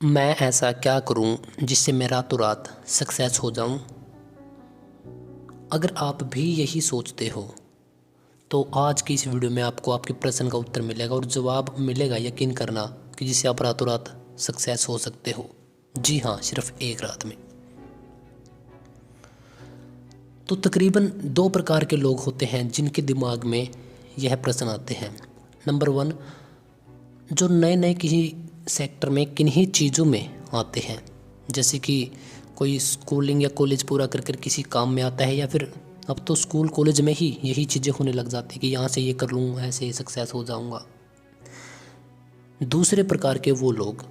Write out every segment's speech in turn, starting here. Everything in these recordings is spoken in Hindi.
मैं ऐसा क्या करूं जिससे मैं रातों रात सक्सेस हो जाऊं? अगर आप भी यही सोचते हो तो आज की इस वीडियो में आपको आपके प्रश्न का उत्तर मिलेगा और जवाब मिलेगा, यकीन करना, कि जिससे आप रातों रात सक्सेस हो सकते हो। जी हाँ, सिर्फ एक रात में। तो तकरीबन दो प्रकार के लोग होते हैं जिनके दिमाग में यह प्रश्न आते हैं। नंबर वन, जो नए नए किसी सेक्टर में किन्हीं चीज़ों में आते हैं, जैसे कि कोई स्कूलिंग या कॉलेज पूरा कर कर किसी काम में आता है, या फिर अब तो स्कूल कॉलेज में ही यही चीज़ें होने लग जाती कि यहाँ से ये कर लूँ, ऐसे सक्सेस हो जाऊँगा। दूसरे प्रकार के वो लोग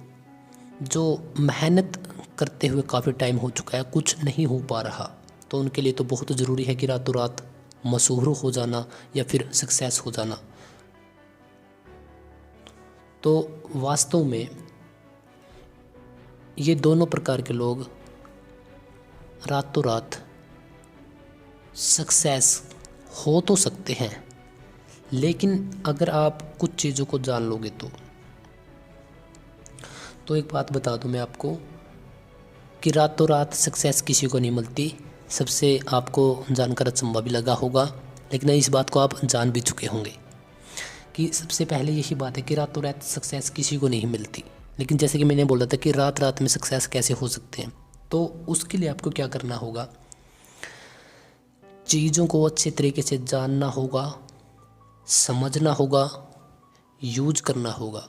जो मेहनत करते हुए काफ़ी टाइम हो चुका है, कुछ नहीं हो पा रहा, तो उनके लिए तो बहुत ज़रूरी है कि रातों रात मशहूर हो जाना या फिर सक्सेस हो जाना। तो वास्तव में ये दोनों प्रकार के लोग रातों रात सक्सेस हो तो सकते हैं, लेकिन अगर आप कुछ चीज़ों को जान लोगे तो एक बात बता दूं मैं आपको कि रातों रात सक्सेस किसी को नहीं मिलती। सबसे आपको जानकर अचंभा भी लगा होगा, लेकिन इस बात को आप जान भी चुके होंगे कि सबसे पहले यही बात है कि रातों रात सक्सेस किसी को नहीं मिलती। लेकिन जैसे कि मैंने बोला था कि रात रात में सक्सेस कैसे हो सकते हैं, तो उसके लिए आपको क्या करना होगा, चीज़ों को अच्छे तरीके से जानना होगा, समझना होगा, यूज करना होगा।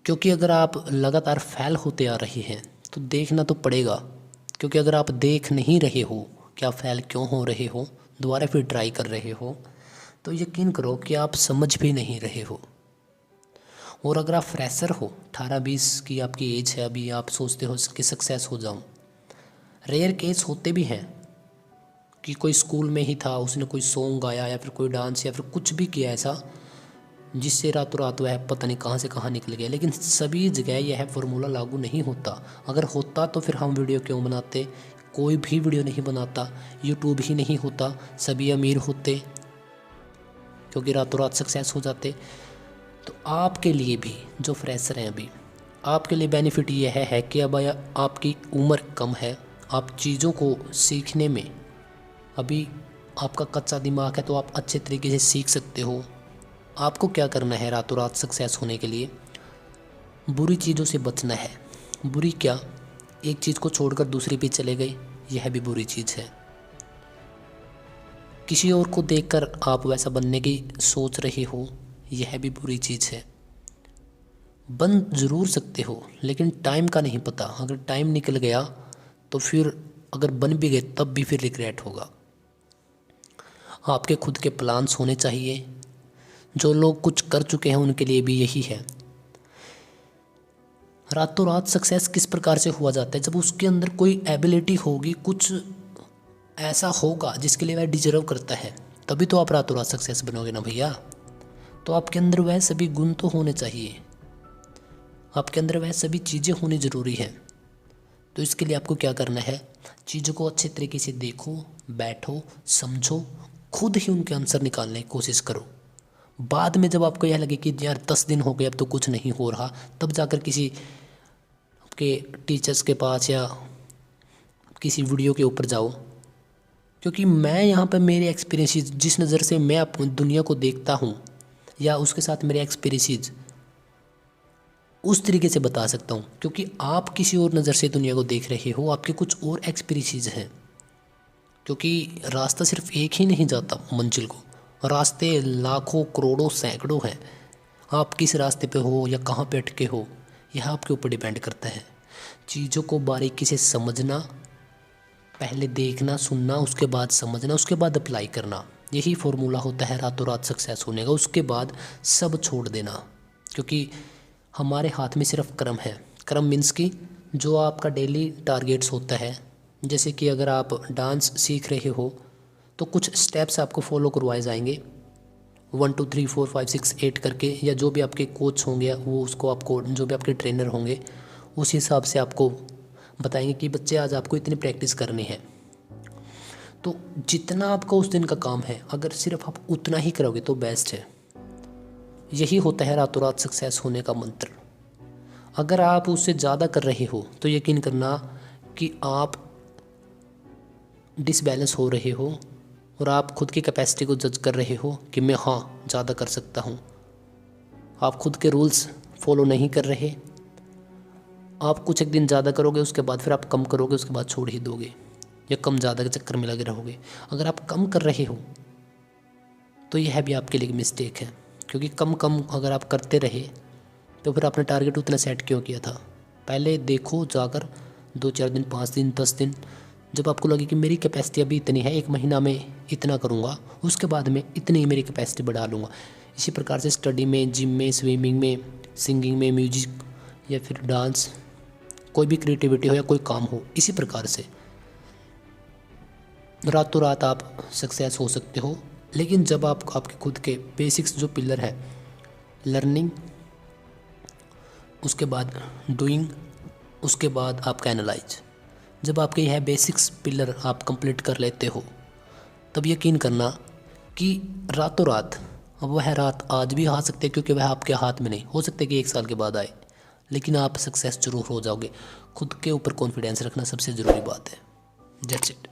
क्योंकि अगर आप लगातार फेल होते आ रहे हैं तो देखना तो पड़ेगा। क्योंकि अगर आप देख नहीं रहे हो कि आप फेल क्यों हो रहे हो, दोबारा फिर ट्राई कर रहे हो, तो यकीन करो कि आप समझ भी नहीं रहे हो। और अगर आप फ्रेशर हो, 18-20 की आपकी एज है, अभी आप सोचते हो कि सक्सेस हो जाऊं, रेयर केस होते भी हैं कि कोई स्कूल में ही था, उसने कोई सॉन्ग गाया या फिर कोई डांस या फिर कुछ भी किया ऐसा जिससे रातों रात वह पता नहीं कहाँ से कहाँ निकल गया। लेकिन सभी जगह यह फार्मूला लागू नहीं होता। अगर होता तो फिर हम वीडियो क्यों बनाते? कोई भी वीडियो नहीं बनाता, यूट्यूब ही नहीं होता, सभी अमीर होते क्योंकि रातों रात सक्सेस हो जाते। तो आपके लिए भी जो फ्रेशर हैं अभी, आपके लिए बेनिफिट यह है कि अब आपकी उम्र कम है, आप चीज़ों को सीखने में, अभी आपका कच्चा दिमाग है तो आप अच्छे तरीके से सीख सकते हो। आपको क्या करना है रातों रात सक्सेस होने के लिए? बुरी चीज़ों से बचना है। बुरी क्या? एक चीज़ को छोड़कर दूसरी पे चले गए, यह भी बुरी चीज़ है। किसी और को देखकर आप वैसा बनने की सोच रहे हो, यह भी बुरी चीज़ है। बन ज़रूर सकते हो, लेकिन टाइम का नहीं पता। अगर टाइम निकल गया तो फिर अगर बन भी गए तब भी फिर रिग्रेट होगा। आपके खुद के प्लान्स होने चाहिए। जो लोग कुछ कर चुके हैं उनके लिए भी यही है। रातों रात सक्सेस किस प्रकार से हुआ जाता है? जब उसके अंदर कोई एबिलिटी होगी, कुछ ऐसा होगा जिसके लिए वह डिजर्व करता है, तभी तो आप रातों रात सक्सेस बनोगे ना भैया। तो आपके अंदर वह सभी गुण तो होने चाहिए, आपके अंदर वह सभी चीज़ें होनी ज़रूरी हैं। तो इसके लिए आपको क्या करना है, चीज़ों को अच्छे तरीके से देखो, बैठो, समझो, खुद ही उनके आंसर निकालने की कोशिश करो। बाद में जब आपको यह लगे कि यार 10 दिन हो गए अब तो कुछ नहीं हो रहा, तब जाकर किसी आपके टीचर्स के पास या किसी वीडियो के ऊपर जाओ। क्योंकि मैं यहाँ पर मेरे एक्सपीरियंसेस, जिस नज़र से मैं अपनी दुनिया को देखता हूँ या उसके साथ मेरे एक्सपीरियंसेस, उस तरीके से बता सकता हूँ। क्योंकि आप किसी और नज़र से दुनिया को देख रहे हो, आपके कुछ और एक्सपीरियंसेस हैं। क्योंकि रास्ता सिर्फ एक ही नहीं जाता मंजिल को, रास्ते लाखों करोड़ों सैकड़ों हैं। आप किस रास्ते पे हो या कहाँ पे अटके हो, यह आपके ऊपर डिपेंड करता है। चीज़ों को बारीकी से समझना, पहले देखना सुनना, उसके बाद समझना, उसके बाद अप्लाई करना, यही फॉर्मूला होता है रातों रात सक्सेस होने का। उसके बाद सब छोड़ देना। क्योंकि हमारे हाथ में सिर्फ कर्म है। कर्म मीन्स कि जो आपका डेली टारगेट्स होता है, जैसे कि अगर आप डांस सीख रहे हो तो कुछ स्टेप्स आपको फॉलो करवाए जाएंगे, 1 2 3 4 5 6 8 करके, या जो भी आपके कोच होंगे वो उसको आपको, जो भी आपके ट्रेनर होंगे उस हिसाब से आपको बताएंगे कि बच्चे आज आपको इतनी प्रैक्टिस करनी है। तो जितना आपका उस दिन का काम है, अगर सिर्फ आप उतना ही करोगे तो बेस्ट है। यही होता है रातों रात सक्सेस होने का मंत्र। अगर आप उससे ज़्यादा कर रहे हो तो यकीन करना कि आप डिसबैलेंस हो रहे हो और आप खुद की कैपेसिटी को जज कर रहे हो कि मैं हाँ ज़्यादा कर सकता हूँ। आप खुद के रूल्स फॉलो नहीं कर रहे। आप कुछ एक दिन ज़्यादा करोगे, उसके बाद फिर आप कम करोगे, उसके बाद छोड़ ही दोगे या कम ज़्यादा के चक्कर में लगे रहोगे। अगर आप कम कर रहे हो तो यह भी आपके लिए मिस्टेक है, क्योंकि कम कम अगर आप करते रहे तो फिर आपने टारगेट उतना सेट क्यों किया था। पहले देखो जाकर 2-4 दिन, 5 दिन, 10 दिन, जब आपको लगे कि मेरी कैपेसिटी अभी इतनी है, 1 महीना में इतना करूँगा, उसके बाद में इतनी मेरी कैपेसिटी बढ़ा लूँगा। इसी प्रकार से स्टडी में, जिम में, स्विमिंग में, सिंगिंग में, म्यूजिक या फिर डांस, कोई भी क्रिएटिविटी हो या कोई काम हो, इसी प्रकार से रातों रात आप सक्सेस हो सकते हो। लेकिन जब आप आपके खुद के बेसिक्स जो पिलर है, लर्निंग, उसके बाद डूइंग, उसके बाद आपका एनालाइज, जब आपके यह बेसिक्स पिलर आप कंप्लीट कर लेते हो, तब यकीन करना कि रातों रात, अब वह रात आज भी आ सकती है क्योंकि वह आपके हाथ में नहीं, हो सकता है कि 1 साल के बाद आए, लेकिन आप सक्सेस जरूर हो जाओगे। खुद के ऊपर कॉन्फिडेंस रखना सबसे ज़रूरी बात है। That's it.